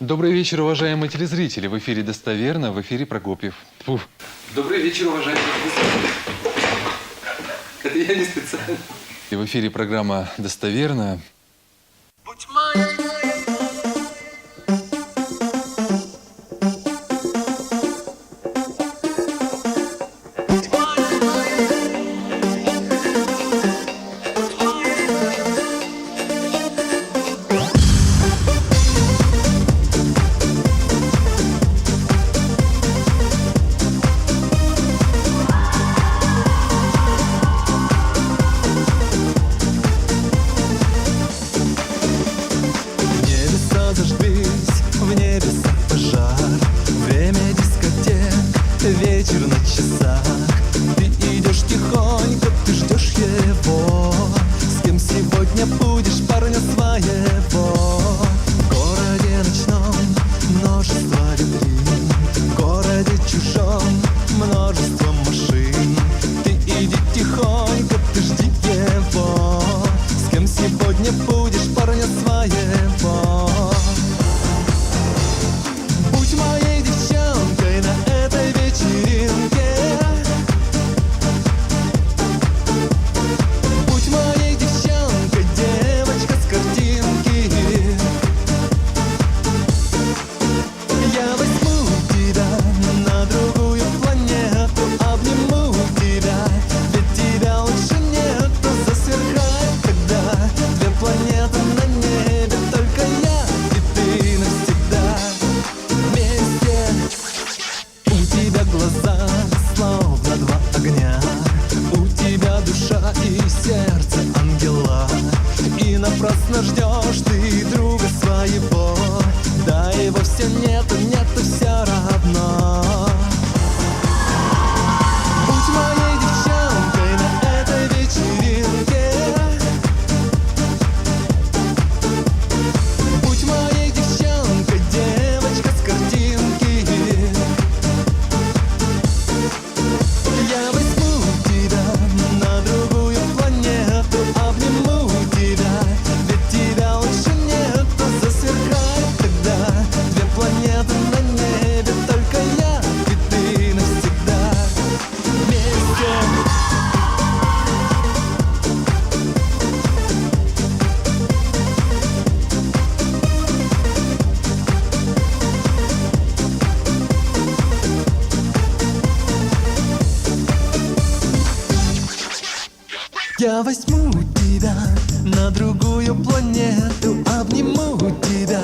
Добрый вечер, уважаемые телезрители. В эфире «Достоверно», в эфире Прокопьев. Фу. Добрый вечер, уважаемые телезрители. Это я не специально. И в эфире программа «Достоверно». Будь моей. Вечер на часах, ты идешь тихонько, ты ждешь его. С кем сегодня будешь парня своего? В городе ночном множество витрин, в городе чужом множество машин. Ты иди тихонько, ты жди его. С кем сегодня будешь парня своего? Будь моей девчонкой на этой вечеринке. Будь моей девчонкой, девочка с картинки. Я возьму тебя на другую планету, обниму тебя, ведь тебя лучше нету. Засверкает тогда две планеты на небе, только я и ты навсегда вместе. У тебя глаза словно два огня, у тебя душа и сердце ангела. И напрасно ждешь ты друга своего, да и вовсе нету все равно. Будь моей девчонкой на этой вечеринке. Будь моей девчонкой, девочка с картинки. Я возьму тебя на другую планету, обниму тебя, ведь тебя лучше нету. Засверкает тогда две планеты на небе, только я и ты навсегда вместе. Я возьму тебя на другую планету, обниму тебя,